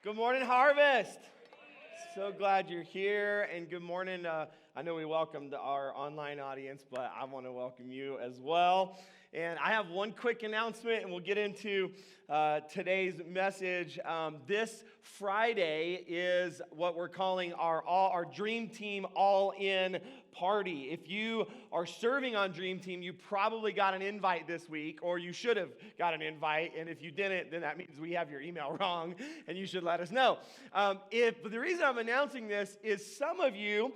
Good morning, Harvest. So glad you're here, and good morning. I know we welcomed our online audience, but I want to welcome you as well. And I have one quick announcement, and we'll get into today's message. This Friday is what we're calling our Dream Team All-In Party. If you are serving on Dream Team, you probably got an invite this week, or you should have got an invite. And if you didn't, then that means we have your email wrong, and you should let us know. But the reason I'm announcing this is some of you,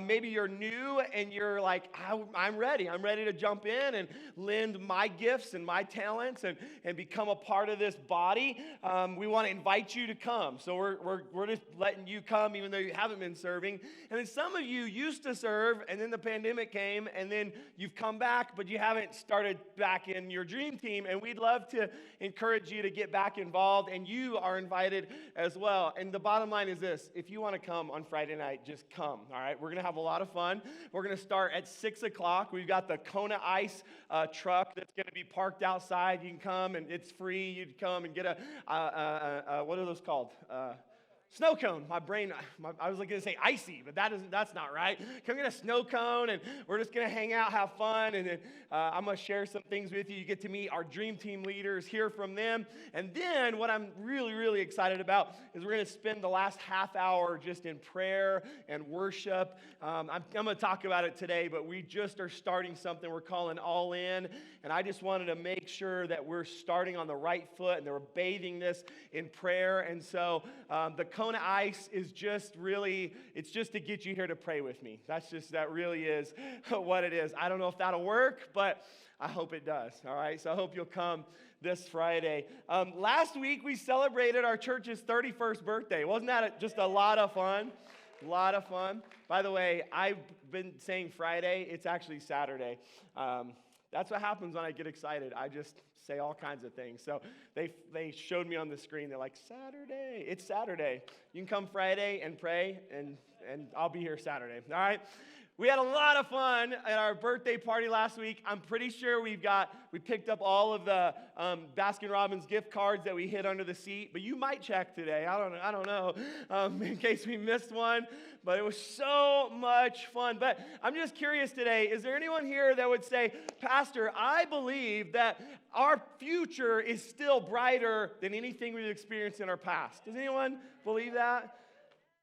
maybe you're new and you're like, I'm ready. I'm ready to jump in and lend my gifts and my talents and become a part of this body. We want to invite you to come. So we're just letting you come, even though you haven't been serving. And then some of you used to serve, and then the pandemic came, and then you've come back, but you haven't started back in your Dream Team, and we'd love to encourage you to get back involved, and you are invited as well. And the bottom line is this: if you want to come on Friday night, just come, all right? We're going to have a lot of fun. We're going to start at 6 o'clock. We've got the Kona Ice truck that's going to be parked outside. You can come, and it's free. You'd come and get what are those called? Snow cone. I was going to say icy, but that's not right. Come get a snow cone, and we're just going to hang out, have fun, and then I'm going to share some things with you. You get to meet our Dream Team leaders, hear from them, and then what I'm really, really excited about is we're going to spend the last half hour just in prayer and worship. I'm going to talk about it today, but we just are starting something we're calling All In, and I just wanted to make sure that we're starting on the right foot, and that we're bathing this in prayer, and so the Kona Ice is just really, it's just to get you here to pray with me. That really is what it is. I don't know if that'll work, but I hope it does, all right? So I hope you'll come this Friday. Last week, we celebrated our church's 31st birthday. Wasn't that just a lot of fun? A lot of fun. By the way, I've been saying Friday. It's actually Saturday. That's what happens when I get excited. I just say all kinds of things. So they showed me on the screen. They're like, Saturday. It's Saturday. You can come Friday and pray, and I'll be here Saturday. All right? We had a lot of fun at our birthday party last week. I'm pretty sure we picked up all of the Baskin-Robbins gift cards that we hid under the seat, but you might check today. I don't know, in case we missed one. But it was so much fun. But I'm just curious today, is there anyone here that would say, Pastor, I believe that our future is still brighter than anything we've experienced in our past? Does anyone believe that?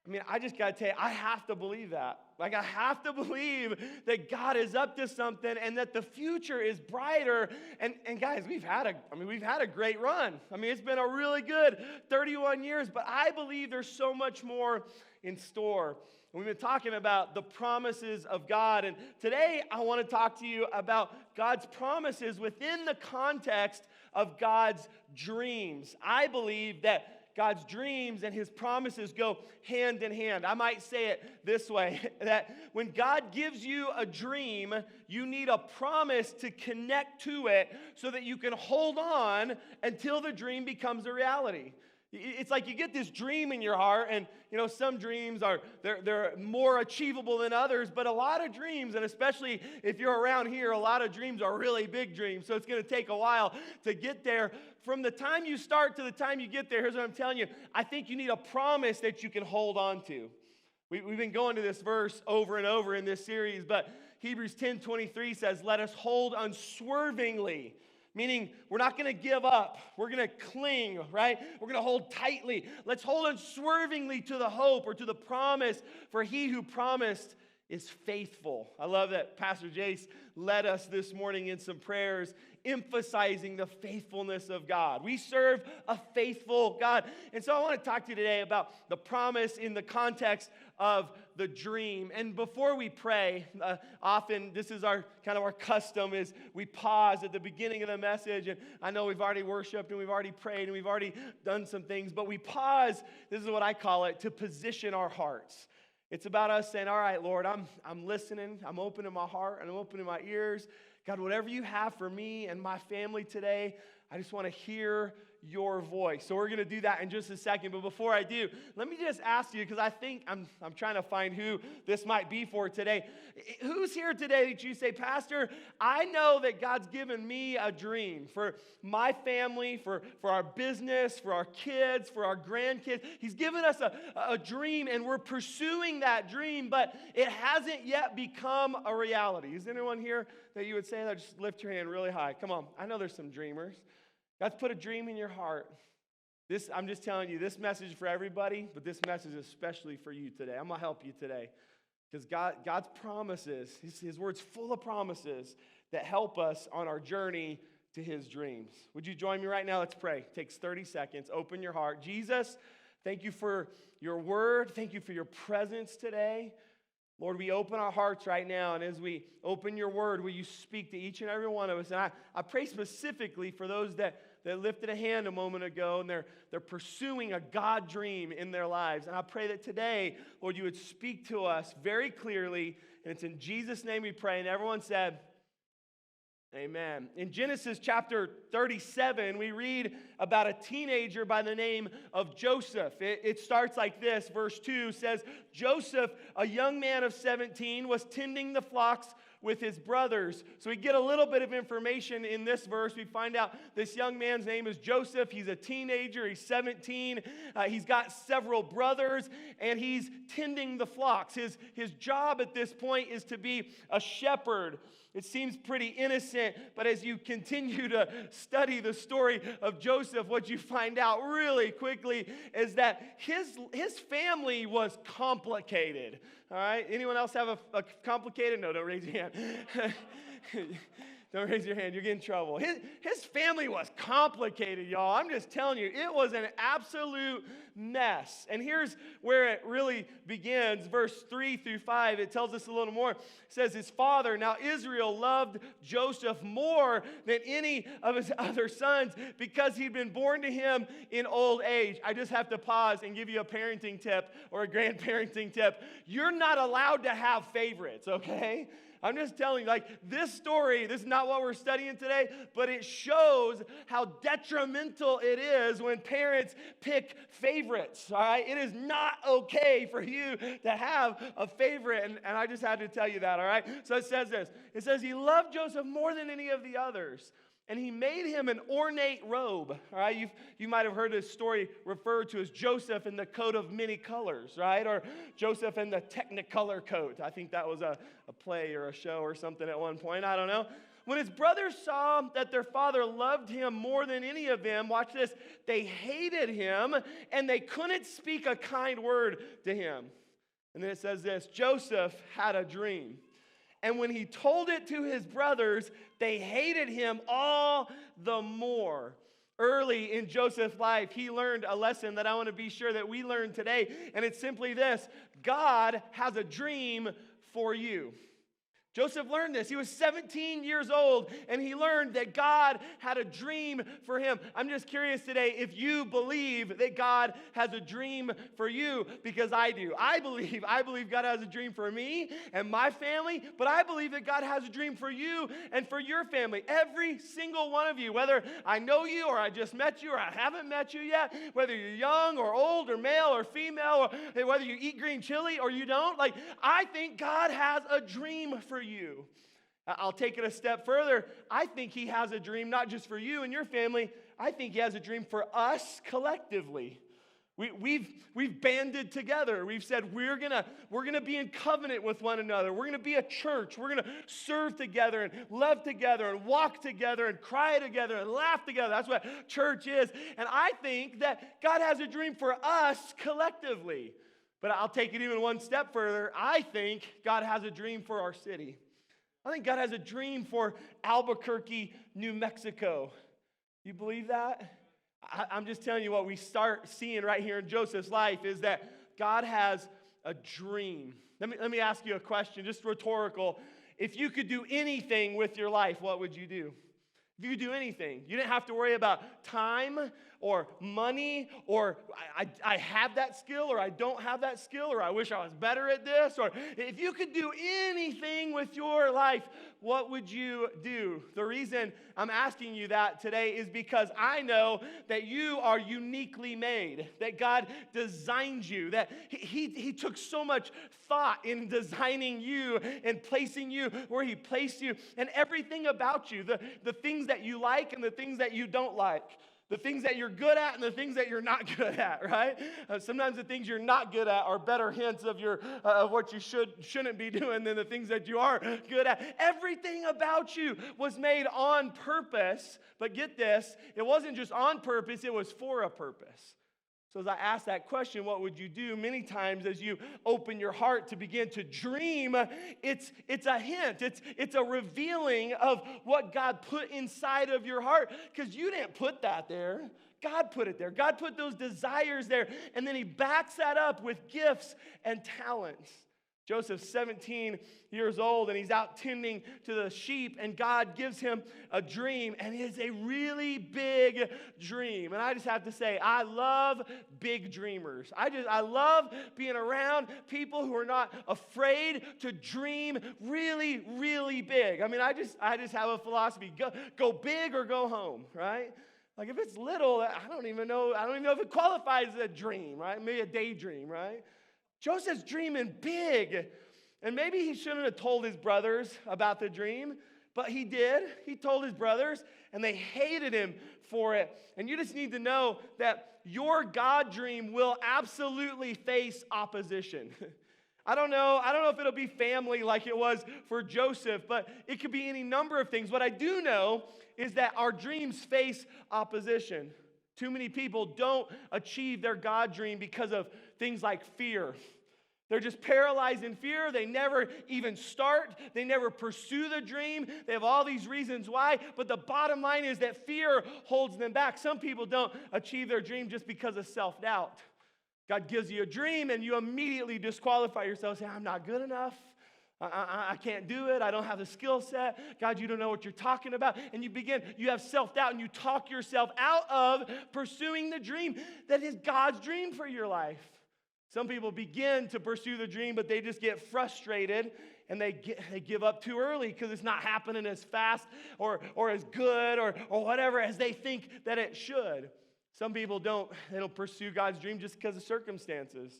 I mean, I just got to tell you, I have to believe that. Like, I have to believe that God is up to something and that the future is brighter. And guys, we've had a great run. I mean, it's been a really good 31 years, but I believe there's so much more in store. We've been talking about the promises of God, and today I want to talk to you about God's promises within the context of God's dreams. I believe that God's dreams and His promises go hand in hand. I might say it this way, that when God gives you a dream, you need a promise to connect to it so that you can hold on until the dream becomes a reality. It's like you get this dream in your heart, and some dreams they're more achievable than others, but a lot of dreams, and especially if you're around here, a lot of dreams are really big dreams, so it's going to take a while to get there. From the time you start to the time you get there, here's what I'm telling you. I think you need a promise that you can hold on to. We've been going to this verse over and over in this series, but Hebrews 10:23 says, let us hold unswervingly. Meaning, we're not going to give up. We're going to cling, right? We're going to hold tightly. Let's hold unswervingly to the hope or to the promise, for He who promised is faithful. I love that Pastor Jace led us this morning in some prayers emphasizing the faithfulness of God. We serve a faithful God. And so I want to talk to you today about the promise in the context of the dream. And before we pray, often this is our custom is we pause at the beginning of the message. And I know we've already worshiped and we've already prayed and we've already done some things, but we pause, this is what I call it, to position our hearts. It's about us saying, all right, Lord, I'm listening. I'm opening my heart and I'm opening my ears. God, whatever you have for me and my family today, I just want to hear your voice. So we're going to do that in just a second. But before I do, let me just ask you, because I think I'm trying to find who this might be for today. Who's here today that you say, Pastor, I know that God's given me a dream for my family, for our business, for our kids, for our grandkids. He's given us a dream, and we're pursuing that dream, but it hasn't yet become a reality. Is anyone here that you would say that? Just lift your hand really high. Come on. I know there's some dreamers. God's put a dream in your heart. I'm just telling you, this message is for everybody, but this message is especially for you today. I'm going to help you today. Because God's promises, his word's full of promises that help us on our journey to his dreams. Would you join me right now? Let's pray. It takes 30 seconds. Open your heart. Jesus, thank you for your word. Thank you for your presence today. Lord, we open our hearts right now, and as we open your word, will you speak to each and every one of us? And I pray specifically for those that lifted a hand a moment ago, and they're pursuing a God dream in their lives. And I pray that today, Lord, you would speak to us very clearly, and it's in Jesus' name we pray. And everyone said, amen. In Genesis chapter 37, we read about a teenager by the name of Joseph. It starts like this. Verse 2 says, Joseph, a young man of 17, was tending the flocks with his brothers. So we get a little bit of information in this verse. We find out this young man's name is Joseph. He's a teenager. He's 17. He's got several brothers, and he's tending the flocks. His job at this point is to be a shepherd. It seems pretty innocent, but as you continue to study the story of Joseph, what you find out really quickly is that his family was complicated. All right? Anyone else have a complicated? No, don't raise your hand. Don't raise your hand. You'll get in trouble. His family was complicated, y'all. I'm just telling you, it was an absolute mess. And here's where it really begins. Verse 3 through 5, it tells us a little more. It says, his father, now Israel, loved Joseph more than any of his other sons because he'd been born to him in old age. I just have to pause and give you a parenting tip or a grandparenting tip. You're not allowed to have favorites, okay? I'm just telling you, like, this story, this is not what we're studying today, but it shows how detrimental it is when parents pick favorites, all right? It is not okay for you to have a favorite, and I just had to tell you that, all right? So it says this. It says, he loved Joseph more than any of the others, and he made him an ornate robe, all right? You might have heard this story referred to as Joseph in the coat of many colors, right? Or Joseph in the Technicolor coat. I think that was a play or a show or something at one point. I don't know. When his brothers saw that their father loved him more than any of them, watch this, they hated him, and they couldn't speak a kind word to him. And then it says this, Joseph had a dream. And when he told it to his brothers, they hated him all the more. Early in Joseph's life, he learned a lesson that I want to be sure that we learn today. And it's simply this: God has a dream for you. Joseph learned this. He was 17 years old, and he learned that God had a dream for him. I'm just curious today if you believe that God has a dream for you, because I do. I believe God has a dream for me and my family, but I believe that God has a dream for you and for your family. Every single one of you, whether I know you or I just met you or I haven't met you yet, whether you're young or old or male or female, or whether you eat green chili or you don't, like, I think God has a dream for you. I'll take it a step further. I think he has a dream not just for you and your family. I think he has a dream for us collectively. We've banded together. We've said we're gonna be in covenant with one another. We're gonna be a church. We're gonna serve together and love together and walk together and cry together and laugh together. That's what church is. And I think that God has a dream for us collectively. But I'll take it even one step further. I think God has a dream for our city. I think God has a dream for Albuquerque, New Mexico. You believe that? I'm just telling you what we start seeing right here in Joseph's life is that God has a dream. Let me ask you a question, just rhetorical. If you could do anything with your life, what would you do? If you could do anything, you didn't have to worry about time or money, or I have that skill, or I don't have that skill, or I wish I was better at this, or if you could do anything with your life, what would you do? The reason I'm asking you that today is because I know that you are uniquely made, that God designed you, that He took so much thought in designing you and placing you where He placed you, and everything about you, the things that you like and the things that you don't like. The things that you're good at and the things that you're not good at, right? Sometimes the things you're not good at are better hints of what you shouldn't be doing than the things that you are good at. Everything about you was made on purpose, but get this, it wasn't just on purpose, it was for a purpose. So as I ask that question, what would you do? Many times as you open your heart to begin to dream, it's a hint. It's a revealing of what God put inside of your heart, because you didn't put that there. God put it there. God put those desires there, and then He backs that up with gifts and talents. Joseph's 17 years old, and he's out tending to the sheep, and God gives him a dream, and it is a really big dream. And I just have to say, I love big dreamers. I love being around people who are not afraid to dream really, really big. I mean, I just have a philosophy: go big or go home, right? Like if it's little, I don't even know if it qualifies as a dream, right? Maybe a daydream, right? Joseph's dreaming big. And maybe he shouldn't have told his brothers about the dream, but he did. He told his brothers, and they hated him for it. And you just need to know that your God dream will absolutely face opposition. I don't know if it'll be family like it was for Joseph, but it could be any number of things. What I do know is that our dreams face opposition. Too many people don't achieve their God dream because of things like fear. They're just paralyzed in fear. They never even start. They never pursue the dream. They have all these reasons why. But the bottom line is that fear holds them back. Some people don't achieve their dream just because of self-doubt. God gives you a dream and you immediately disqualify yourself, say, I'm not good enough. I can't do it. I don't have the skill set. God, you don't know what you're talking about. And you have self-doubt, and you talk yourself out of pursuing the dream that is God's dream for your life. Some people begin to pursue the dream, but they just get frustrated, and they give up too early because it's not happening as fast or as good or whatever as they think that it should. Some people don't pursue God's dream just because of circumstances.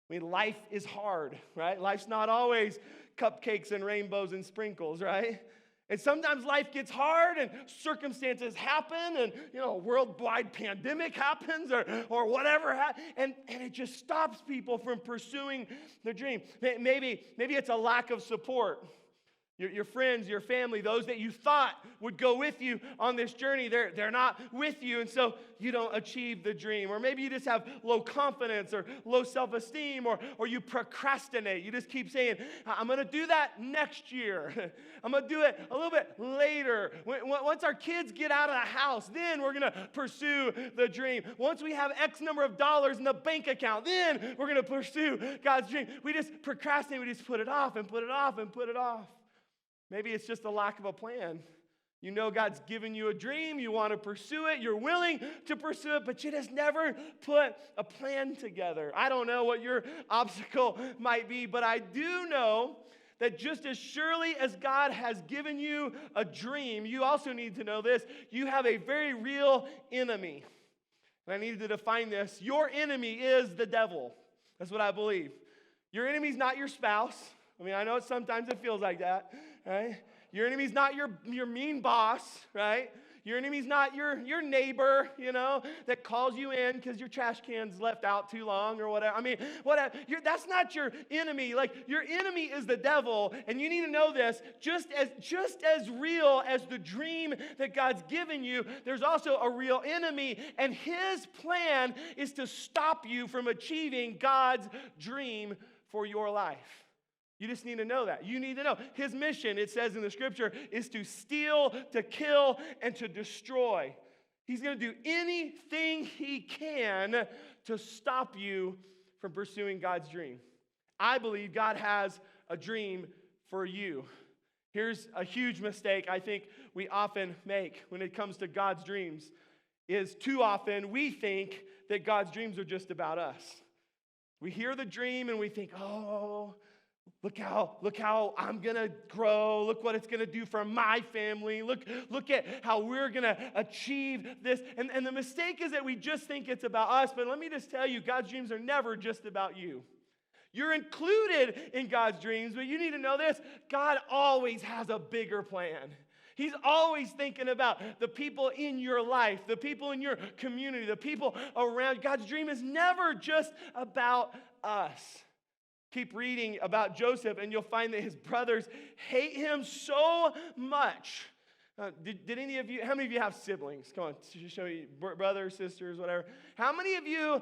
I mean, life is hard, right? Life's not always cupcakes and rainbows and sprinkles, right? And sometimes life gets hard and circumstances happen, and a worldwide pandemic happens or whatever, and it just stops people from pursuing their dream. Maybe it's a lack of support. Your friends, your family, those that you thought would go with you on this journey, they're not with you, and so you don't achieve the dream. Or maybe you just have low confidence or low self-esteem, or you procrastinate. You just keep saying, I'm going to do that next year. I'm going to do it a little bit later. Once our kids get out of the house, then we're going to pursue the dream. Once we have X number of dollars in the bank account, then we're going to pursue God's dream. We just procrastinate. We just put it off and put it off and put it off. Maybe it's just a lack of a plan. You know God's given you a dream, you want to pursue it, you're willing to pursue it, but you just never put a plan together. I don't know what your obstacle might be, but I do know that just as surely as God has given you a dream, you also need to know this: you have a very real enemy. And I needed to define this. Your enemy is the devil. That's what I believe. Your enemy is not your spouse. I mean, I know sometimes it feels like that, right? Your enemy's not your mean boss, right? Your enemy's not your neighbor, that calls you in because your trash can's left out too long or whatever. I mean, whatever. That's not your enemy. Like, your enemy is the devil, and you need to know this. Just as real as the dream that God's given you, there's also a real enemy, and his plan is to stop you from achieving God's dream for your life. You just need to know that. You need to know. His mission, it says in the scripture, is to steal, to kill, and to destroy. He's going to do anything he can to stop you from pursuing God's dream. I believe God has a dream for you. Here's a huge mistake I think we often make when it comes to God's dreams. is too often we think that God's dreams are just about us. We hear the dream and we think, oh, look how I'm going to grow. Look what it's going to do for my family. Look at how we're going to achieve this. And the mistake is that we just think it's about us. But let me just tell you, God's dreams are never just about you. You're included in God's dreams, but you need to know this. God always has a bigger plan. He's always thinking about the people in your life, the people in your community, the people around. God's dream is never just about us. Keep reading about Joseph, and you'll find that his brothers hate him so much. Did any of you, how many of you have siblings? Come on, show you, brothers, sisters, whatever. How many of you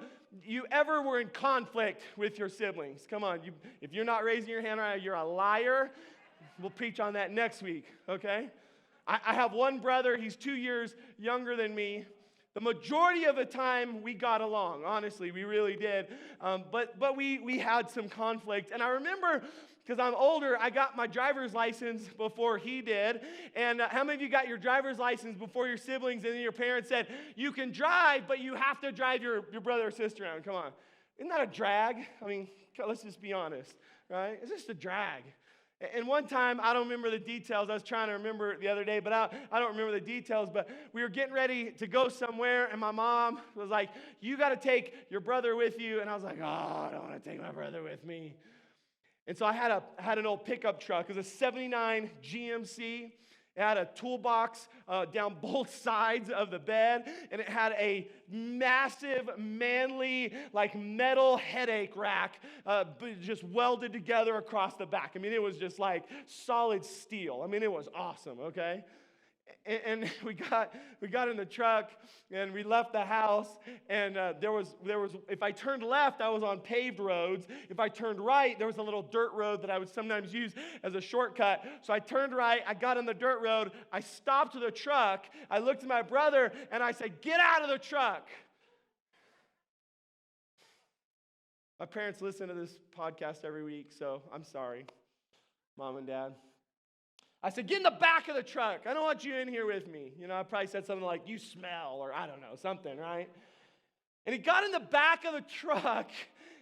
ever were in conflict with your siblings? Come on, if you're not raising your hand right now, you're a liar. We'll preach on that next week, okay? I have one brother, he's 2 years younger than me. The majority of the time, we got along. Honestly, we really did. But we had some conflict. And I remember, because I'm older, I got my driver's license before he did. And how many of you got your driver's license before your siblings and then your parents said, you can drive, but you have to drive your brother or sister around? Come on. Isn't that a drag? I mean, let's just be honest, right? It's just a drag. And one time, I don't remember the details. I was trying to remember it the other day, but I don't remember the details. But we were getting ready to go somewhere, and my mom was like, you got to take your brother with you. And I was like, oh, I don't want to take my brother with me. And so I had an old pickup truck. It was a 79 GMC. It had a toolbox down both sides of the bed, and it had a massive, manly, like metal headache rack just welded together across the back. I mean, it was just like solid steel. I mean, it was awesome, okay? And we got in the truck, and we left the house, and there was if I turned left, I was on paved roads. If I turned right, there was a little dirt road that I would sometimes use as a shortcut. So I turned right, I got on the dirt road, I stopped the truck, I looked at my brother, and I said, get out of the truck. My parents listen to this podcast every week, so I'm sorry, Mom and Dad. I said, get in the back of the truck. I don't want you in here with me. You know, I probably said something like, you smell, or I don't know, something, right? And he got in the back of the truck,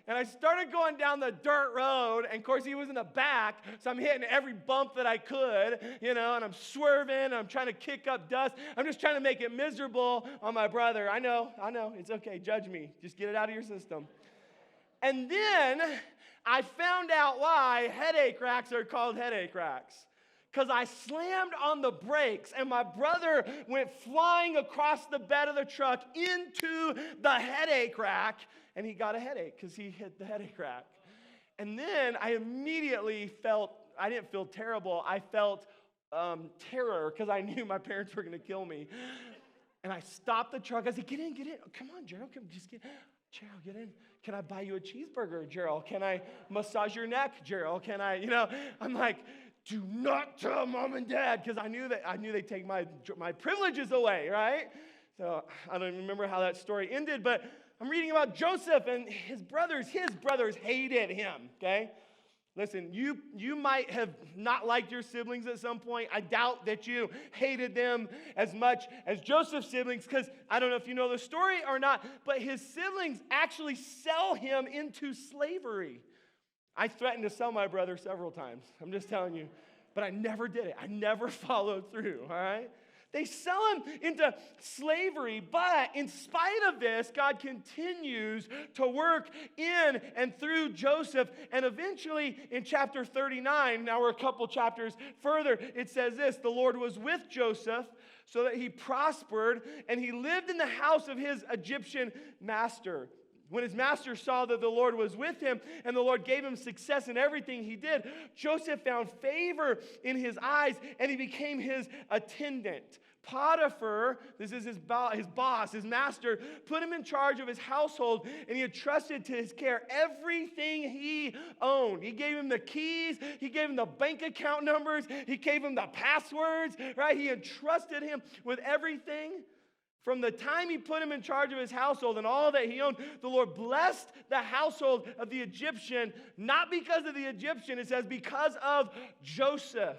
and I started going down the dirt road, and of course he was in the back, so I'm hitting every bump that I could, you know, and I'm swerving, and I'm trying to kick up dust. I'm just trying to make it miserable on my brother. I know, it's okay, judge me. Just get it out of your system. And then I found out why headache racks are called headache racks. Because I slammed on the brakes, and my brother went flying across the bed of the truck into the headache rack, and he got a headache because he hit the headache rack. And then I immediately I didn't feel terrible, I felt terror because I knew my parents were going to kill me. And I stopped the truck. I said, get in. Oh, come on, Gerald, just get in. Gerald, get in. Can I buy you a cheeseburger, Gerald? Can I massage your neck, Gerald? Can I, I'm like, do not tell Mom and Dad, because I knew they'd take my privileges away, right? So I don't even remember how that story ended, but I'm reading about Joseph and his brothers hated him, okay? Listen, you might have not liked your siblings at some point. I doubt that you hated them as much as Joseph's siblings, because I don't know if you know the story or not, but his siblings actually sell him into slavery. I threatened to sell my brother several times. I'm just telling you. But I never did it. I never followed through, all right? They sell him into slavery, but in spite of this, God continues to work in and through Joseph. And eventually, in chapter 39, now we're a couple chapters further, it says this: the Lord was with Joseph so that he prospered, and he lived in the house of his Egyptian master. When his master saw that the Lord was with him and the Lord gave him success in everything he did, Joseph found favor in his eyes, and he became his attendant. Potiphar, this is his boss, his master, put him in charge of his household, and he entrusted to his care everything he owned. He gave him the keys, he gave him the bank account numbers, he gave him the passwords, right? He entrusted him with everything. From the time he put him in charge of his household and all that he owned, the Lord blessed the household of the Egyptian, not because of the Egyptian, it says because of Joseph.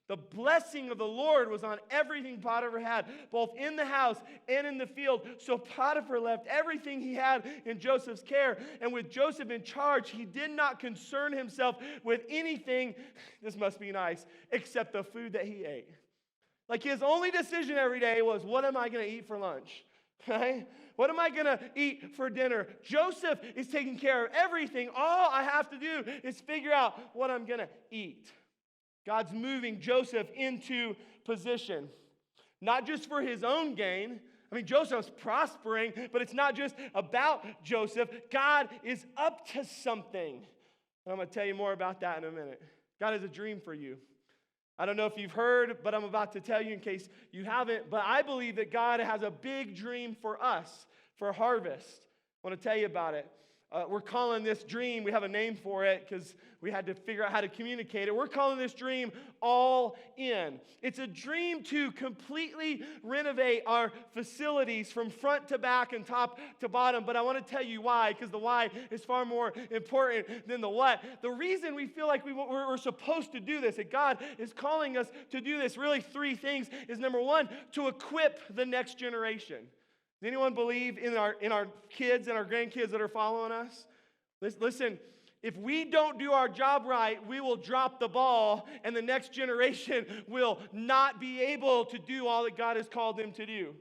The blessing of the Lord was on everything Potiphar had, both in the house and in the field. So Potiphar left everything he had in Joseph's care. And with Joseph in charge, he did not concern himself with anything, this must be nice, except the food that he ate. Like his only decision every day was, what am I going to eat for lunch? Right? What am I going to eat for dinner? Joseph is taking care of everything. All I have to do is figure out what I'm going to eat. God's moving Joseph into position, not just for his own gain. I mean, Joseph's prospering, but it's not just about Joseph. God is up to something. And I'm going to tell you more about that in a minute. God has a dream for you. I don't know if you've heard, but I'm about to tell you in case you haven't. But I believe that God has a big dream for us, for Harvest. I want to tell you about it. We're calling this dream, we have a name for it because we had to figure out how to communicate it. We're calling this dream All In. It's a dream to completely renovate our facilities from front to back and top to bottom. But I want to tell you why, because the why is far more important than the what. The reason we feel like we're supposed to do this, that God is calling us to do this, really three things, is number one, to equip the next generation. Does anyone believe in our kids and our grandkids that are following us? Listen, if we don't do our job right, we will drop the ball, and the next generation will not be able to do all that God has called them to do.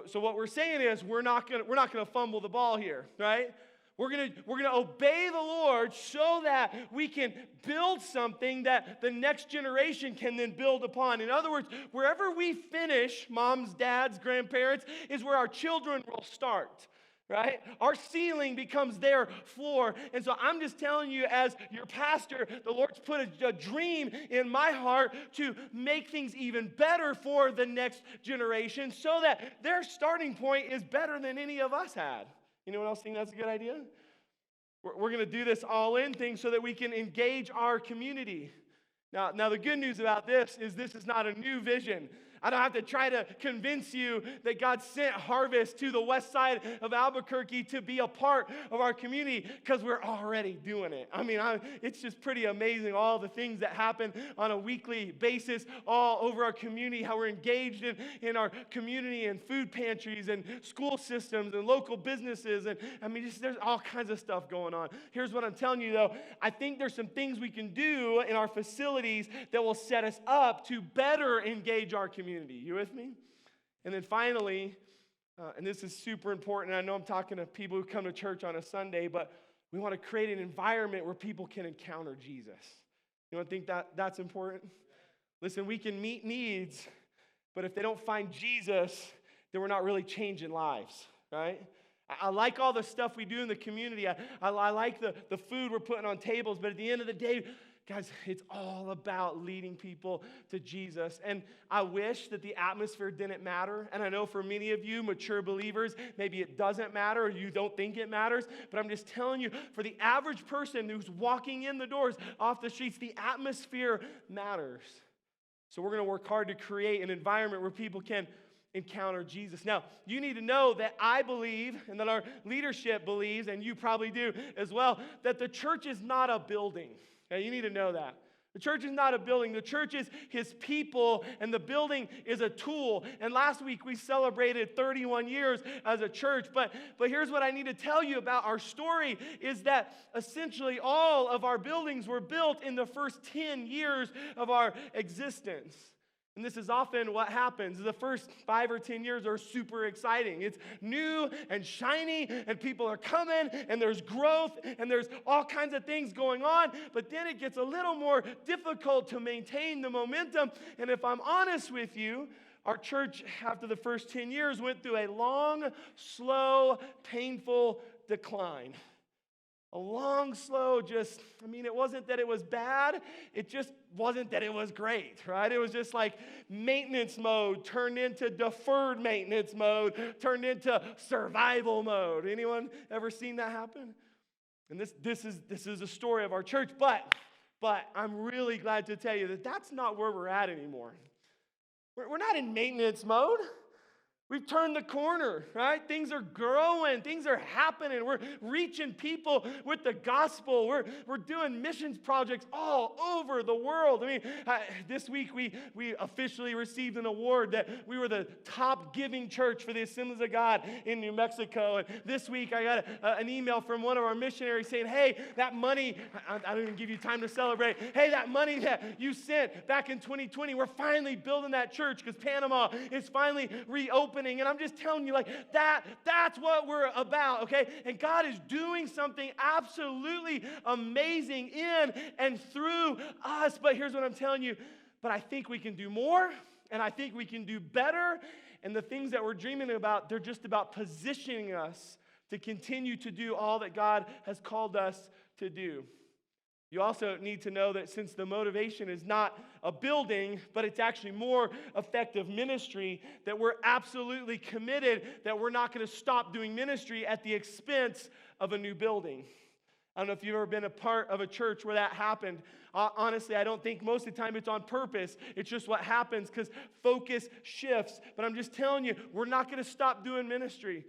So what we're saying is we're not gonna fumble the ball here, right? We're gonna obey the Lord so that we can build something that the next generation can then build upon. In other words, wherever we finish, moms, dads, grandparents, is where our children will start. Right? Our ceiling becomes their floor. And so I'm just telling you, as your pastor, the Lord's put a dream in my heart to make things even better for the next generation so that their starting point is better than any of us had. Anyone else think that's a good idea? We're going to do this all-in thing so that we can engage our community. Now, the good news about this is not a new vision. I don't have to try to convince you that God sent Harvest to the west side of Albuquerque to be a part of our community because we're already doing it. I mean, it's just pretty amazing all the things that happen on a weekly basis all over our community, how we're engaged in our community and food pantries and school systems and local businesses. And I mean, there's all kinds of stuff going on. Here's what I'm telling you, though. I think there's some things we can do in our facilities that will set us up to better engage our community. You with me? And then finally, and this is super important, I know I'm talking to people who come to church on a Sunday, but we want to create an environment where people can encounter Jesus. You don't think that's important? Listen, we can meet needs, but if they don't find Jesus, then we're not really changing lives, right? I like all the stuff we do in the community. I like the food we're putting on tables, but at the end of the day, guys, it's all about leading people to Jesus. And I wish that the atmosphere didn't matter. And I know for many of you mature believers, maybe it doesn't matter or you don't think it matters. But I'm just telling you, for the average person who's walking in the doors off the streets, the atmosphere matters. So we're going to work hard to create an environment where people can encounter Jesus. Now, you need to know that I believe, and that our leadership believes, and you probably do as well, that the church is not a building. Okay, you need to know that. The church is not a building. The church is his people, and the building is a tool. And last week we celebrated 31 years as a church. But here's what I need to tell you about our story is that essentially all of our buildings were built in the first 10 years of our existence. And this is often what happens. The first 5 or 10 years are super exciting. It's new and shiny, and people are coming, and there's growth, and there's all kinds of things going on. But then it gets a little more difficult to maintain the momentum. And if I'm honest with you, our church, after the first 10 years, went through a long, slow, painful decline. A long, slow, it wasn't that it was bad, it just wasn't that it was great, right? It was just like maintenance mode turned into deferred maintenance mode, turned into survival mode. Anyone ever seen that happen? And this is a story of our church, but I'm really glad to tell you that that's not where we're at anymore. We're not in maintenance mode. We've turned the corner, right? Things are growing. Things are happening. We're reaching people with the gospel. We're doing missions projects all over the world. I mean, this week we officially received an award that we were the top giving church for the Assemblies of God in New Mexico. And this week I got an email from one of our missionaries saying, hey, that money, I don't even give you time to celebrate. Hey, that money that you sent back in 2020, we're finally building that church because Panama is finally reopening. And I'm just telling you, like, that's what we're about, okay? And God is doing something absolutely amazing in and through us. But here's what I'm telling you. But I think we can do more, and I think we can do better. And the things that we're dreaming about, they're just about positioning us to continue to do all that God has called us to do. You also need to know that since the motivation is not a building, but it's actually more effective ministry, that we're absolutely committed that we're not going to stop doing ministry at the expense of a new building. I don't know if you've ever been a part of a church where that happened. Honestly, I don't think most of the time it's on purpose. It's just what happens because focus shifts. But I'm just telling you, we're not going to stop doing ministry.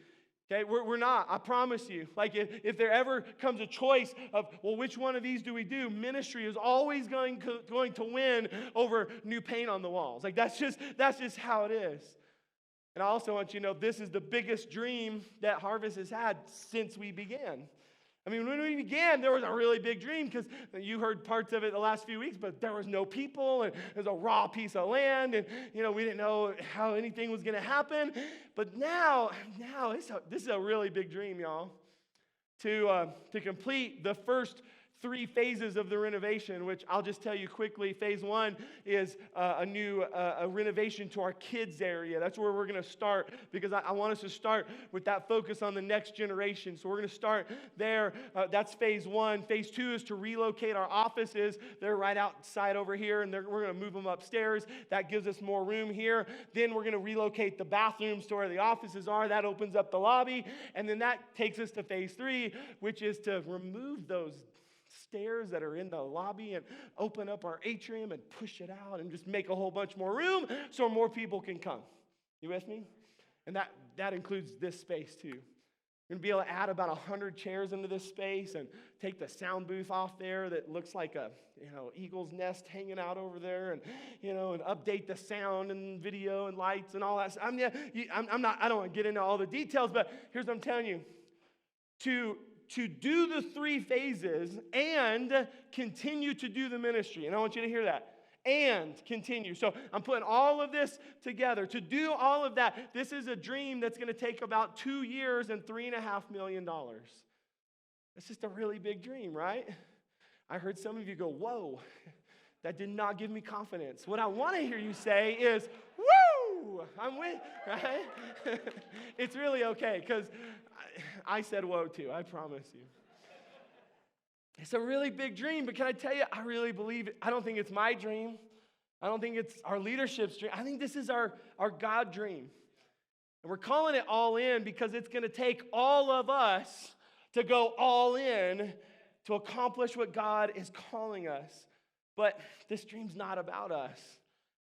Okay, we're not, I promise you. Like if there ever comes a choice of, well, which one of these do we do? Ministry is always going to win over new paint on the walls. Like that's just how it is. And I also want you to know this is the biggest dream that Harvest has had since we began. I mean, when we began, there was a really big dream because you heard parts of it the last few weeks, but there was no people and it was a raw piece of land and, we didn't know how anything was going to happen. But now this is a really big dream, y'all, to complete the first 3 phases of the renovation, which I'll just tell you quickly. Phase 1 is a renovation to our kids area. That's where we're going to start because I want us to start with that focus on the next generation. So we're going to start there. That's phase 1. Phase 2 is to relocate our offices. They're right outside over here, and we're going to move them upstairs. That gives us more room here. Then we're going to relocate the bathrooms to where the offices are. That opens up the lobby. And then that takes us to phase 3, which is to remove those stairs that are in the lobby and open up our atrium and push it out and just make a whole bunch more room so more people can come. You with me? And that includes this space too. We're going to be able to add about 100 chairs into this space and take the sound booth off there that looks like a eagle's nest hanging out over there and and update the sound and video and lights and all that. I don't want to get into all the details, but here's what I'm telling you. To do the 3 phases and continue to do the ministry. And I want you to hear that. And continue. So I'm putting all of this together. To do all of that, this is a dream that's going to take about 2 years and $3.5 million. That's just a really big dream, right? I heard some of you go, whoa, that did not give me confidence. What I want to hear you say is, woo, I'm with, right? It's really okay because I said whoa too, I promise you. It's a really big dream, but can I tell you, I really believe it. I don't think it's my dream. I don't think it's our leadership's dream. I think this is our God dream. And we're calling it All In because it's going to take all of us to go all in to accomplish what God is calling us. But this dream's not about us.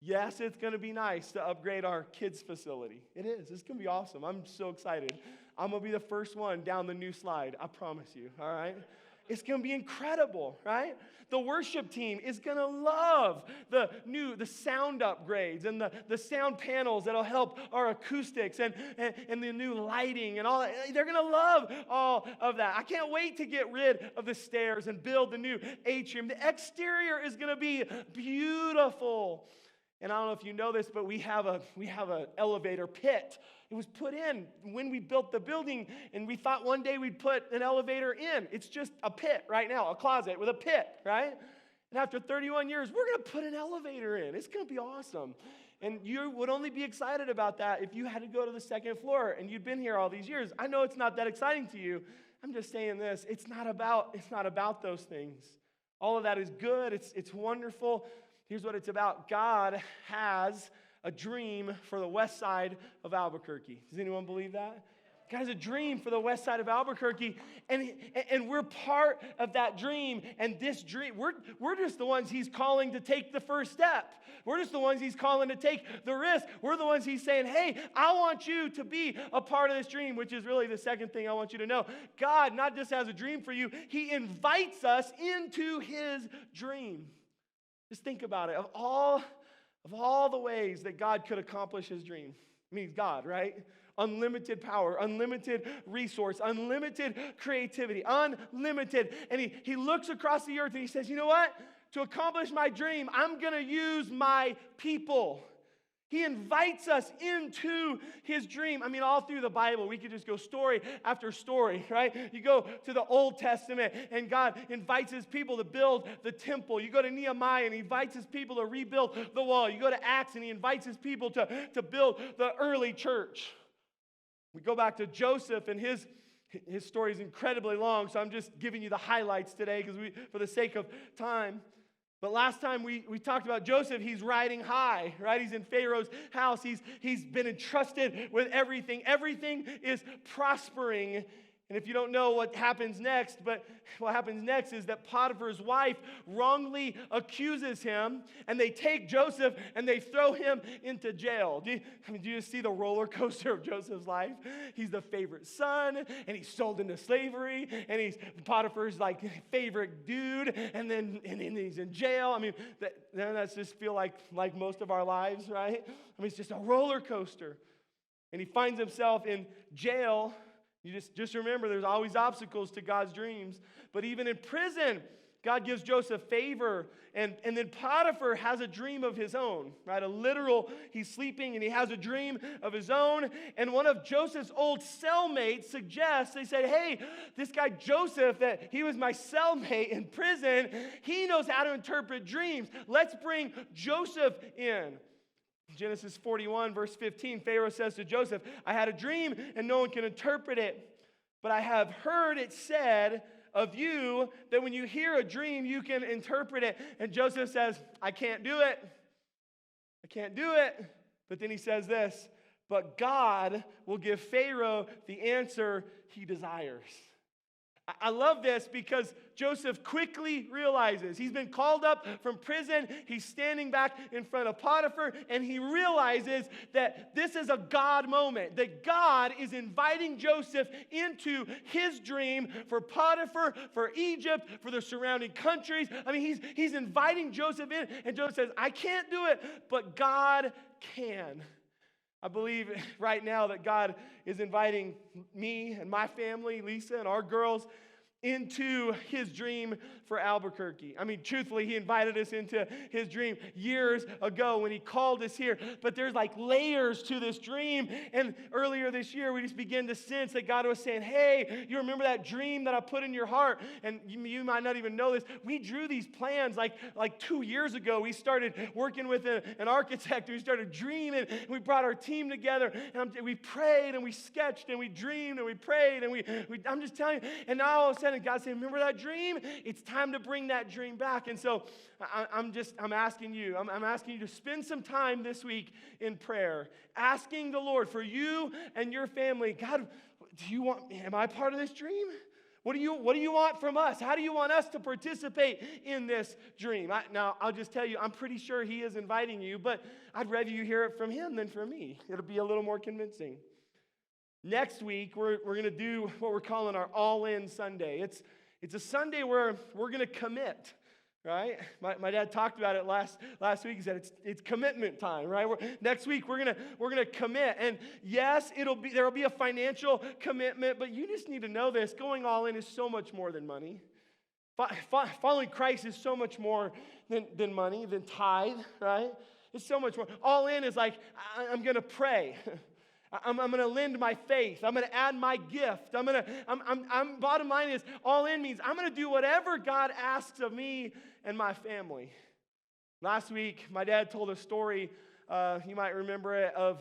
Yes, it's going to be nice to upgrade our kids' facility. It is. It's going to be awesome. I'm so excited. I'm going to be the first one down the new slide. I promise you, all right? It's going to be incredible, right? The worship team is going to love the sound upgrades and the sound panels that'll help our acoustics and the new lighting and all that. They're going to love all of that. I can't wait to get rid of the stairs and build the new atrium. The exterior is going to be beautiful. And I don't know if you know this, but we have an elevator pit. It was put in when we built the building, and we thought one day we'd put an elevator in. It's just a pit right now, a closet with a pit, right? And after 31 years, we're going to put an elevator in. It's going to be awesome. And you would only be excited about that if you had to go to the 2nd floor and you'd been here all these years. I know it's not that exciting to you. I'm just saying this. It's not about those things. All of that is good. It's wonderful. Here's what it's about. God has a dream for the west side of Albuquerque. Does anyone believe that? God has a dream for the west side of Albuquerque, and we're part of that dream. And this dream, we're just the ones he's calling to take the first step. We're just the ones he's calling to take the risk. We're the ones he's saying, hey, I want you to be a part of this dream, which is really the second thing I want you to know. God not just has a dream for you, he invites us into his dream. Just think about it. Of all the ways that God could accomplish his dream, I mean, he's God, right? Unlimited power, unlimited resource, unlimited creativity, unlimited. And he looks across the earth and he says, you know what? To accomplish my dream, I'm going to use my people. He invites us into his dream. I mean, all through the Bible, we could just go story after story, right? You go to the Old Testament, and God invites his people to build the temple. You go to Nehemiah, and he invites his people to rebuild the wall. You go to Acts, and he invites his people to build the early church. We go back to Joseph, and his story is incredibly long, so I'm just giving you the highlights today for the sake of time. But last time we talked about Joseph, he's riding high, right? He's in Pharaoh's house. He's been entrusted with everything. Everything is prospering. And if you don't know what happens next, but what happens next is that Potiphar's wife wrongly accuses him, and they take Joseph and they throw him into jail. Do you see the roller coaster of Joseph's life? He's the favorite son, and he's sold into slavery, and he's Potiphar's like favorite dude, and then he's in jail. I mean, that's just feel like most of our lives, right? I mean, it's just a roller coaster. And he finds himself in jail. You just remember, there's always obstacles to God's dreams. But even in prison, God gives Joseph favor. And then Potiphar has a dream of his own, right? He's sleeping and he has a dream of his own. And one of Joseph's old cellmates suggests, they said, hey, this guy Joseph, that he was my cellmate in prison, he knows how to interpret dreams. Let's bring Joseph in. Genesis 41, verse 15, Pharaoh says to Joseph, I had a dream and no one can interpret it, but I have heard it said of you that when you hear a dream, you can interpret it. And Joseph says, I can't do it. I can't do it. But then he says this, but God will give Pharaoh the answer he desires. I love this because Joseph quickly realizes he's been called up from prison. He's standing back in front of Potiphar, and he realizes that this is a God moment, that God is inviting Joseph into his dream for Potiphar, for Egypt, for the surrounding countries. I mean, he's inviting Joseph in, and Joseph says, I can't do it, but God can. I believe right now that God is inviting me and my family, Lisa and our girls, into his dream for Albuquerque. I mean, truthfully, he invited us into his dream years ago when he called us here. But there's like layers to this dream. And earlier this year, we just began to sense that God was saying, hey, you remember that dream that I put in your heart? And you might not even know this. We drew these plans like 2 years ago. We started working with an architect. We started dreaming. And we brought our team together. And we prayed and we sketched and we dreamed and we prayed. And I'm just telling you. And now all of a sudden, God said, remember that dream? It's time to bring that dream back. And so I'm asking you to spend some time this week in prayer, asking the Lord for you and your family. God, am I part of this dream? What do you want from us? How do you want us to participate in this dream? Now, I'll just tell you, I'm pretty sure he is inviting you, but I'd rather you hear it from him than from me. It'll be a little more convincing. Next week, we're going to do what we're calling our All-In Sunday. It's a Sunday where we're going to commit, right? My dad talked about it last week. He said it's commitment time, right? Next week, we're going to commit. And yes, there will be a financial commitment, but you just need to know this. Going all in is so much more than money. Following Christ is so much more than money, than tithe, right? It's so much more. All in is like, I'm going to pray. I'm going to lend my faith. I'm going to add my gift. Bottom line is, all in means I'm going to do whatever God asks of me and my family. Last week, my dad told a story, you might remember it, of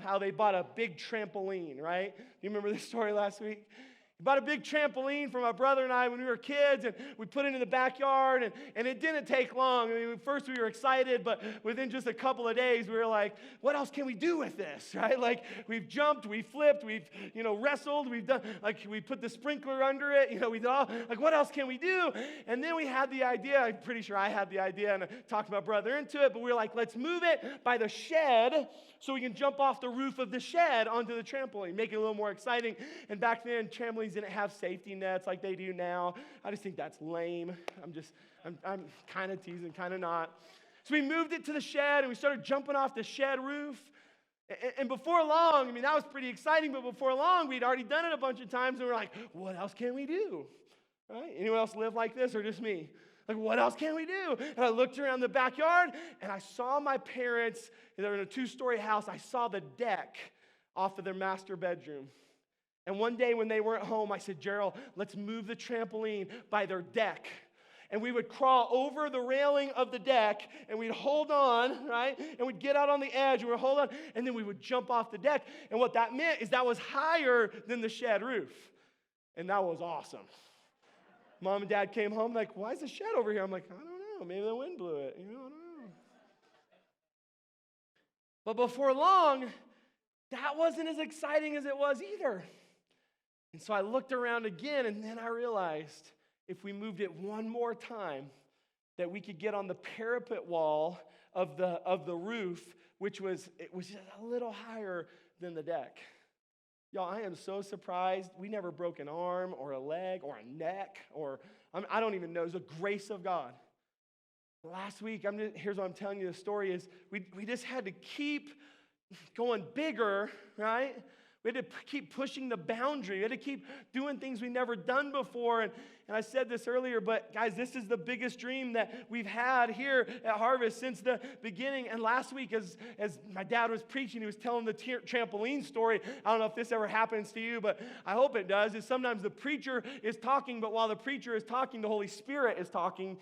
how they bought a big trampoline, right? Do you remember this story last week? He bought a big trampoline for my brother and I when we were kids, and we put it in the backyard, and it didn't take long. I mean, first we were excited, but within just a couple of days, we were like, what else can we do with this, right? Like, we've jumped, we've flipped, we've, wrestled, we've done, like, we put the sprinkler under it, we did all, like, what else can we do? And then we had the idea, I'm pretty sure I had the idea, and I talked my brother into it, but we were like, let's move it by the shed so we can jump off the roof of the shed onto the trampoline, make it a little more exciting. And back then, trampolines didn't have safety nets like they do now. I just think that's lame. I'm kind of teasing, kind of not. So we moved it to the shed, and we started jumping off the shed roof. And before long, that was pretty exciting, but before long, we'd already done it a bunch of times, and we were like, what else can we do? Right? Anyone else live like this, or just me? Like, what else can we do? And I looked around the backyard, and I saw my parents. They were in a 2-story house. I saw the deck off of their master bedroom. And one day when they weren't home, I said, Gerald, let's move the trampoline by their deck. And we would crawl over the railing of the deck, and we'd hold on, right? And we'd get out on the edge, and we'd hold on, and then we would jump off the deck. And what that meant is that was higher than the shed roof. And that was awesome. Mom and Dad came home like, why is the shed over here? I'm like, I don't know. Maybe the wind blew it. I don't know. But before long, that wasn't as exciting as it was either. And so I looked around again, and then I realized if we moved it one more time, that we could get on the parapet wall of the roof, it was just a little higher than the deck. Y'all, I am so surprised. We never broke an arm or a leg or a neck I don't even know. It's the grace of God. Last week, here's what I'm telling you the story is, we just had to keep going bigger, right? We had to keep pushing the boundary. We had to keep doing things we never done before. And I said this earlier, but guys, this is the biggest dream that we've had here at Harvest since the beginning. And last week, as my dad was preaching, he was telling the trampoline story. I don't know if this ever happens to you, but I hope it does. Is sometimes the preacher is talking, but while the preacher is talking, the Holy Spirit is talking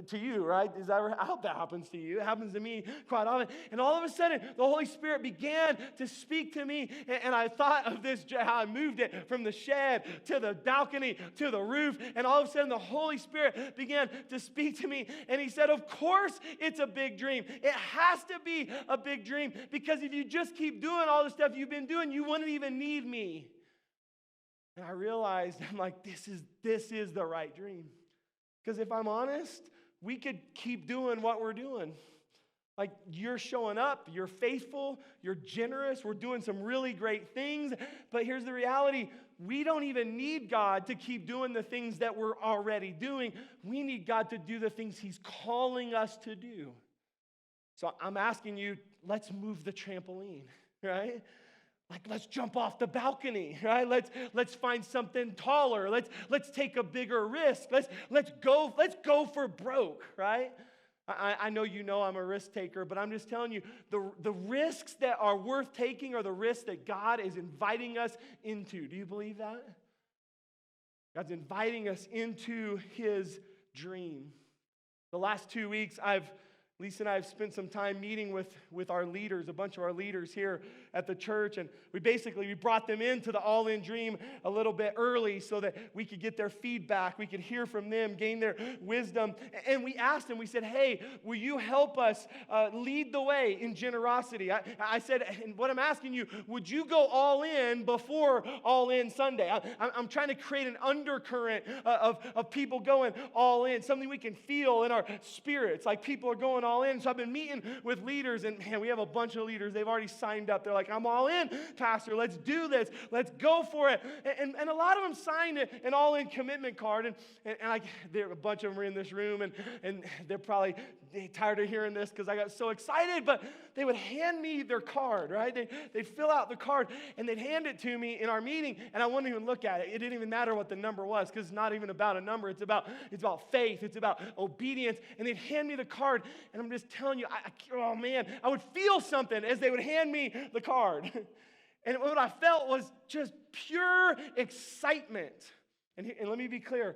to you, right? I hope that happens to you. It happens to me quite often. And all of a sudden, the Holy Spirit began to speak to me, and I thought of this, how I moved it from the shed to the balcony to the roof, and all of a sudden the Holy Spirit began to speak to me, and he said, of course it's a big dream. It has to be a big dream, because if you just keep doing all the stuff you've been doing, you wouldn't even need me. And I realized, I'm like, this is the right dream. Because if I'm honest, we could keep doing what we're doing. Like, you're showing up, you're faithful, you're generous, we're doing some really great things. But here's the reality. We don't even need God to keep doing the things that we're already doing. We need God to do the things he's calling us to do. So I'm asking you, let's move the trampoline, right? Like, let's jump off the balcony, right? Let's find something taller. Let's take a bigger risk. Let's go for broke, right? I know I'm a risk taker, but I'm just telling you, the risks that are worth taking are the risks that God is inviting us into. Do you believe that? God's inviting us into his dream. The last 2 weeks, Lisa and I have spent some time meeting with our leaders, a bunch of our leaders here at the church, and we brought them into the All-In Dream a little bit early so that we could get their feedback, we could hear from them, gain their wisdom, and we asked them, we said, hey, will you help us lead the way in generosity? I said, and what I'm asking you, would you go all in before All-In Sunday? I'm trying to create an undercurrent of people going all in, something we can feel in our spirits, like people are going all in. So I've been meeting with leaders, and man, we have a bunch of leaders. They've already signed up. They're like, I'm all in, Pastor. Let's do this. Let's go for it. And a lot of them signed an all-in commitment card. And a bunch of them are in this room, and they're probably tired of hearing this because I got so excited. But they would hand me their card, right? They'd fill out the card, and they'd hand it to me in our meeting, and I wouldn't even look at it. It didn't even matter what the number was, because it's not even about a number. It's about faith. It's about obedience. And they'd hand me the card, and I'm just telling you, I would feel something as they would hand me the card. And what I felt was just pure excitement. And let me be clear,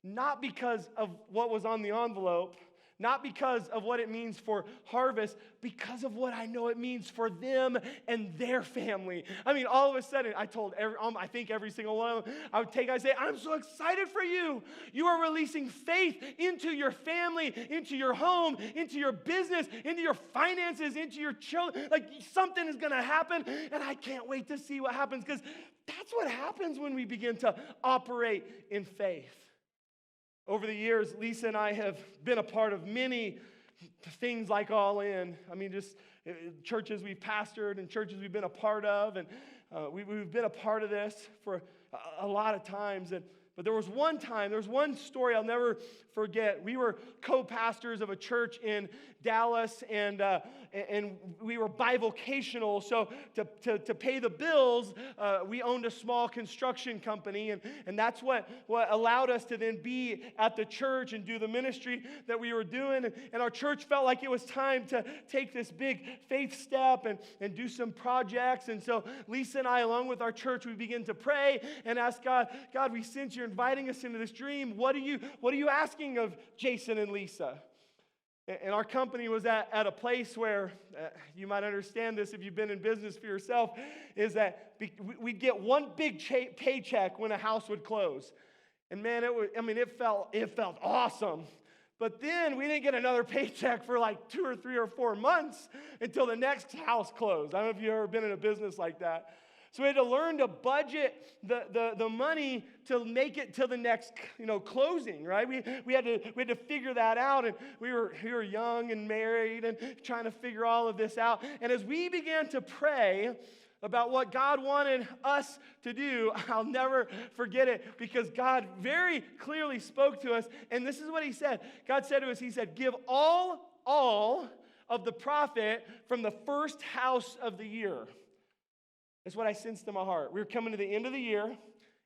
not because of what was on the envelope, not because of what it means for Harvest, because of what I know it means for them and their family. I mean, all of a sudden, I told I think every single one of them, I'd say, I'm so excited for you. You are releasing faith into your family, into your home, into your business, into your finances, into your children. Like something is going to happen, and I can't wait to see what happens, because that's what happens when we begin to operate in faith. Over the years, Lisa and I have been a part of many things like All In. I mean, just churches we've pastored and churches we've been a part of. And we've been a part of this for a lot of times. But there was one story I'll never forget. We were co-pastors of a church in Dallas, and we were bivocational. So to pay the bills, we owned a small construction company, and that's what allowed us to then be at the church and do the ministry that we were doing. And our church felt like it was time to take this big faith step and do some projects. And so Lisa and I, along with our church, we began to pray and ask God, we sense you're inviting us into this dream. What are you asking of Jason and Lisa? And our company was at a place where, you might understand this if you've been in business for yourself, is that we'd get one big paycheck when a house would close. And man, it felt awesome. But then we didn't get another paycheck for like 2 or 3 or 4 months until the next house closed. I don't know if you've ever been in a business like that. So we had to learn to budget the money to make it to the next, closing, right? We had to figure that out, and we were young and married and trying to figure all of this out. And as we began to pray about what God wanted us to do, I'll never forget it, because God very clearly spoke to us, and this is what He said. God said to us, He said, give all of the profit from the first house of the year. That's what I sensed in my heart. We were coming to the end of the year,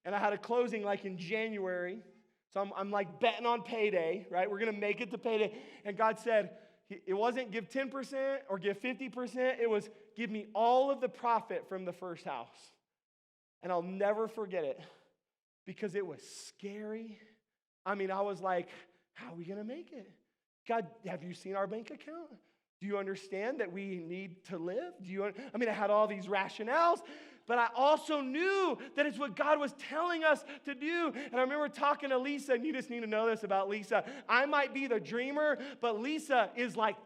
and I had a closing like in January. So I'm like betting on payday, right? We're going to make it to payday. And God said, it wasn't give 10% or give 50%. It was give me all of the profit from the first house. And I'll never forget it, because it was scary. I mean, I was like, how are we going to make it? God, have you seen our bank account? Do you understand that we need to live? I had all these rationales, but I also knew that it's what God was telling us to do. And I remember talking to Lisa, and you just need to know this about Lisa. I might be the dreamer, but Lisa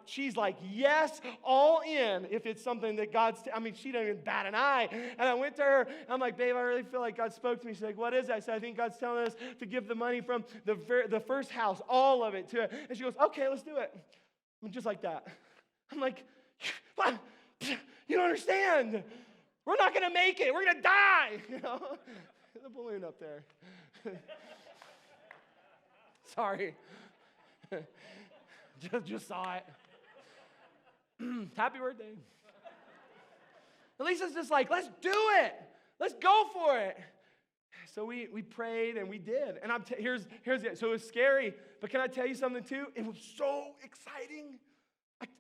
she's like, yes, all in if it's something that she doesn't even bat an eye. And I went to her, and I'm like, babe, I really feel like God spoke to me. She's like, what is that? I said, I think God's telling us to give the money from the first house, all of it to her. And she goes, okay, let's do it. Just like that. I'm like, what? You don't understand. We're not going to make it. We're going to die. The balloon up there. Sorry. just saw it. Happy birthday. And Lisa's just like, let's do it. Let's go for it. So we prayed and we did. And here's it. So it was scary, but can I tell you something too? It was so exciting.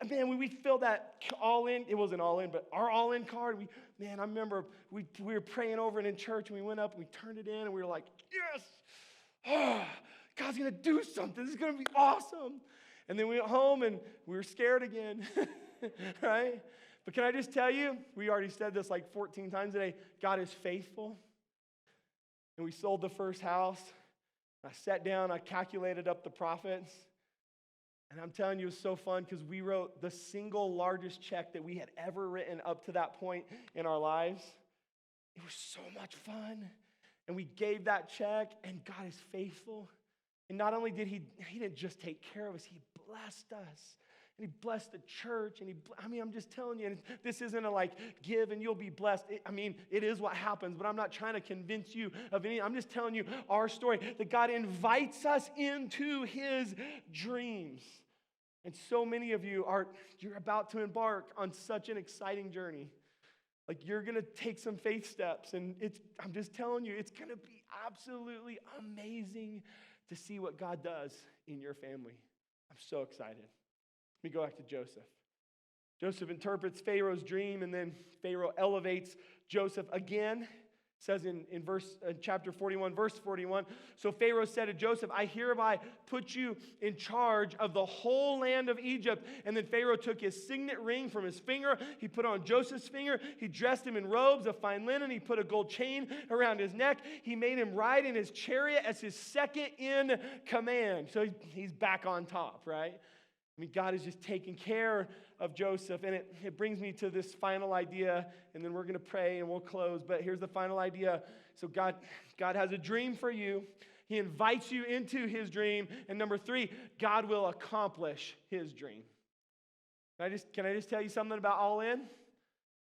When we filled that all in, it wasn't all in, but our all in card, I remember we were praying over it in church, and we went up and we turned it in, and we were like, yes, God's going to do something. This is going to be awesome. And then we went home and we were scared again, right? But can I just tell you, we already said this like 14 times today, God is faithful. And we sold the first house. I sat down, I calculated up the profits. And I'm telling you, it was so fun, because we wrote the single largest check that we had ever written up to that point in our lives. It was so much fun. And we gave that check, and God is faithful. And not only did He didn't just take care of us, He blessed us. And He blessed the church. And I'm just telling you, and this isn't a like, give and you'll be blessed. It is what happens, but I'm not trying to convince you of anything. I'm just telling you our story, that God invites us into His dreams. And so many of you're about to embark on such an exciting journey. Like, you're going to take some faith steps, and I'm just telling you, it's going to be absolutely amazing to see what God does in your family. I'm so excited. Let me go back to Joseph. Joseph interprets Pharaoh's dream, and then Pharaoh elevates Joseph again. It says in chapter 41, verse 41, so Pharaoh said to Joseph, I hereby put you in charge of the whole land of Egypt. And then Pharaoh took his signet ring from his finger. He put it on Joseph's finger. He dressed him in robes of fine linen. He put a gold chain around his neck. He made him ride in his chariot as his second in command. So he's back on top, right? I mean, God is just taking care of Joseph. And it brings me to this final idea, and then we're going to pray and we'll close. But here's the final idea. So God has a dream for you. He invites you into his dream. And number 3, God will accomplish his dream. Can I just tell you something about All In?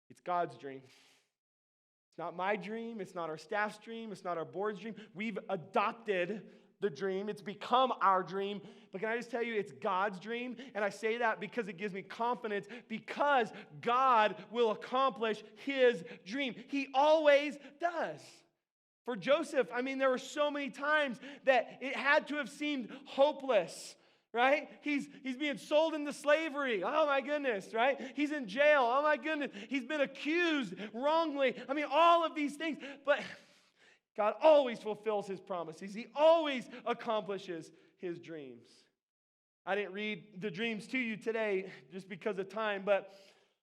It's God's dream. It's not my dream. It's not our staff's dream. It's not our board's dream. We've adopted the dream. It's become our dream. But can I just tell you, it's God's dream? And I say that because it gives me confidence, because God will accomplish his dream. He always does. For Joseph, I mean, there were so many times that it had to have seemed hopeless, right? He's being sold into slavery. Oh my goodness, right? He's in jail. Oh my goodness. He's been accused wrongly. I mean, all of these things. But God always fulfills his promises. He always accomplishes his dreams. I didn't read the dreams to you today just because of time, but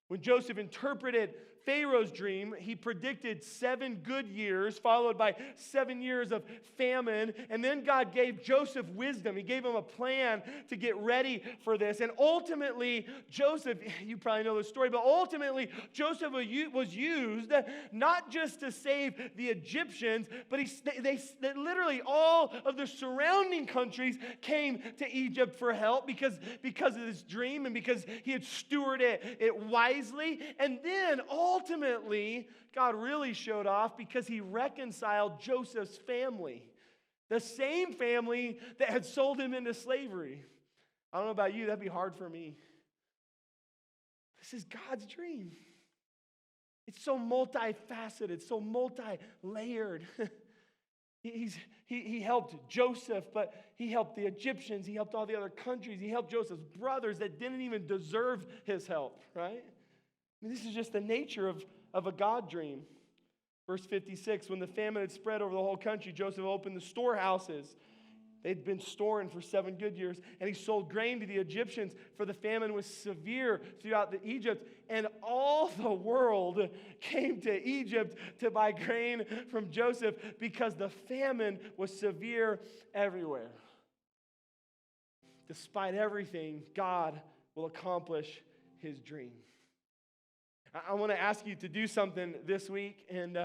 when Joseph interpreted Pharaoh's dream, he predicted 7 good years followed by 7 years of famine. And then God gave Joseph wisdom. He gave him a plan to get ready for this. And ultimately, Joseph, you probably know the story, but ultimately, Joseph was used not just to save the Egyptians, but they literally all of the surrounding countries came to Egypt for help because of this dream and because he had stewarded it wisely. And then ultimately, God really showed off because he reconciled Joseph's family, the same family that had sold him into slavery. I don't know about you, that'd be hard for me. This is God's dream. It's so multifaceted, so multi-layered. He helped Joseph, but he helped the Egyptians. He helped all the other countries. He helped Joseph's brothers that didn't even deserve his help, right? I mean, this is just the nature of a God dream. Verse 56, when the famine had spread over the whole country, Joseph opened the storehouses. They'd been storing for 7 good years, and he sold grain to the Egyptians, for the famine was severe throughout Egypt. And all the world came to Egypt to buy grain from Joseph because the famine was severe everywhere. Despite everything, God will accomplish his dream. I want to ask you to do something this week, and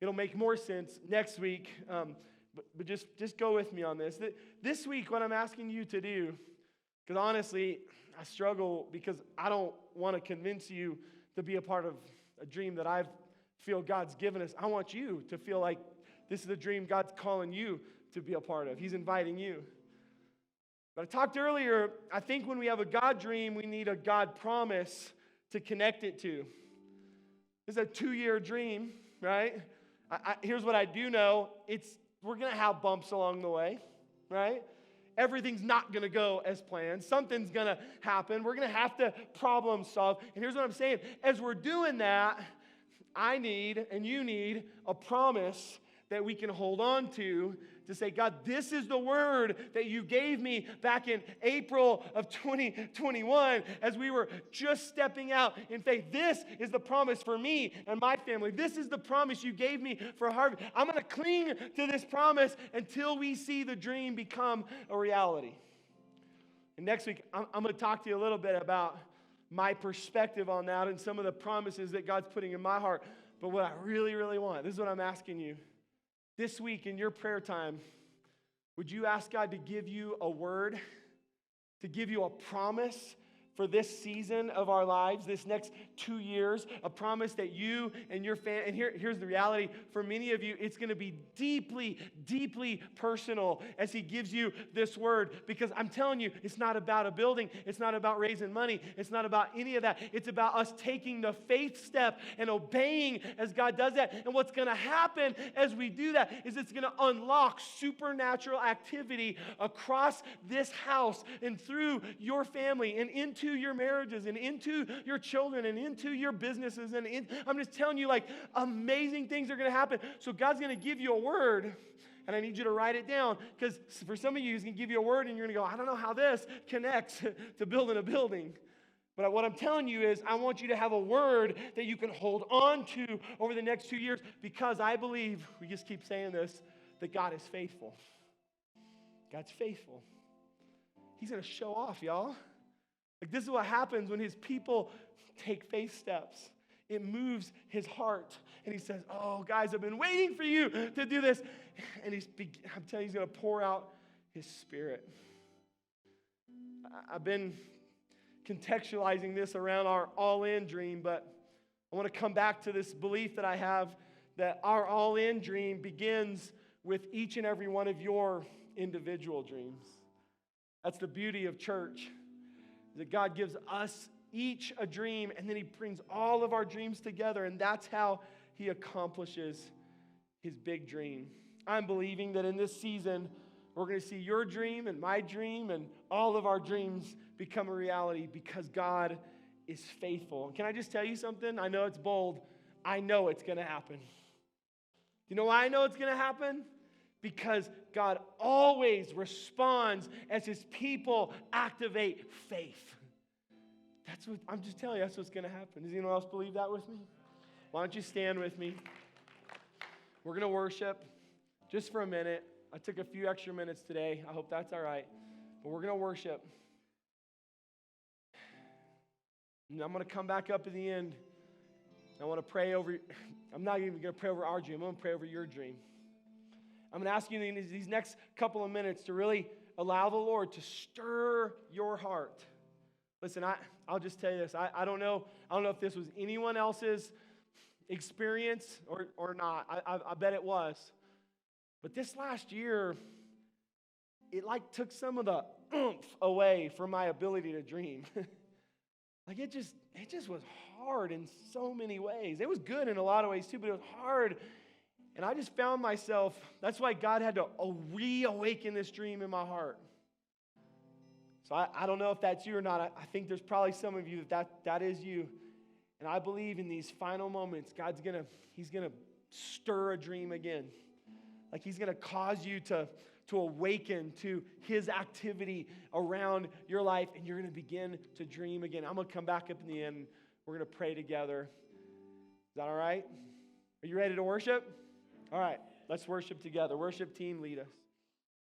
it'll make more sense next week. But just go with me on this. This week, what I'm asking you to do, because honestly, I struggle because I don't want to convince you to be a part of a dream that I feel God's given us. I want you to feel like this is a dream God's calling you to be a part of. He's inviting you. But I talked earlier, I think when we have a God dream, we need a God promise to connect it to. This is a 2-year dream, right? Here's what I do know. We're going to have bumps along the way, right? Everything's not going to go as planned. Something's going to happen. We're going to have to problem solve. And here's what I'm saying. As we're doing that, I need and you need a promise that we can hold on to say, God, this is the word that you gave me back in April of 2021 as we were just stepping out in faith. This is the promise for me and my family. This is the promise you gave me for Harvey. I'm going to cling to this promise until we see the dream become a reality. And next week, I'm going to talk to you a little bit about my perspective on that and some of the promises that God's putting in my heart. But what I really, really want, this is what I'm asking you. This week in your prayer time, would you ask God to give you a word, to give you a promise for this season of our lives, this next 2 years, a promise that you and your family, and here's the reality, for many of you, it's going to be deeply, deeply personal as he gives you this word, because I'm telling you, it's not about a building, it's not about raising money, it's not about any of that, it's about us taking the faith step and obeying as God does that, and what's going to happen as we do that is it's going to unlock supernatural activity across this house and through your family and into into your marriages and into your children and into your businesses. I'm just telling you, amazing things are going to happen. So God's going to give you a word, and I need you to write it down, because for some of you, He's going to give you a word, and you're going to go, I don't know how this connects to building a building. But what I'm telling you is I want you to have a word that you can hold on to over the next 2 years, because I believe, we just keep saying this, that God is faithful. God's faithful. He's going to show off, y'all. This is what happens when His people take faith steps. It moves His heart. And He says, oh, guys, I've been waiting for you to do this. And I'm telling you, He's going to pour out His Spirit. I've been contextualizing this around our all-in dream, but I want to come back to this belief that I have that our all-in dream begins with each and every one of your individual dreams. That's the beauty of church, that God gives us each a dream, and then He brings all of our dreams together, and that's how He accomplishes His big dream. I'm believing that in this season, we're going to see your dream and my dream and all of our dreams become a reality, because God is faithful. And can I just tell you something? I know it's bold. I know it's going to happen. You know why I know it's going to happen? Because God always responds as His people activate faith. That's what I'm just telling you. That's what's going to happen. Does anyone else believe that with me? Why don't you stand with me? We're going to worship just for a minute. I took a few extra minutes today. I hope that's all right. But we're going to worship. And I'm going to come back up at the end. I want to pray over. I'm not even going to pray over our dream. I'm going to pray over your dream. I'm going to ask you in these next couple of minutes to really allow the Lord to stir your heart. Listen, I'll just tell you this. I don't know if this was anyone else's experience or not. I bet it was. But this last year, it took some of the oomph away from my ability to dream. It just was hard in so many ways. It was good in a lot of ways too, but it was hard. And I just found myself, that's why God had to reawaken this dream in my heart. So I don't know if that's you or not. I think there's probably some of you that is you. And I believe in these final moments, He's gonna stir a dream again. He's gonna cause you to awaken to His activity around your life, and you're gonna begin to dream again. I'm gonna come back up in the end. We're gonna pray together. Is that all right? Are you ready to worship? All right, let's worship together. Worship team, lead us.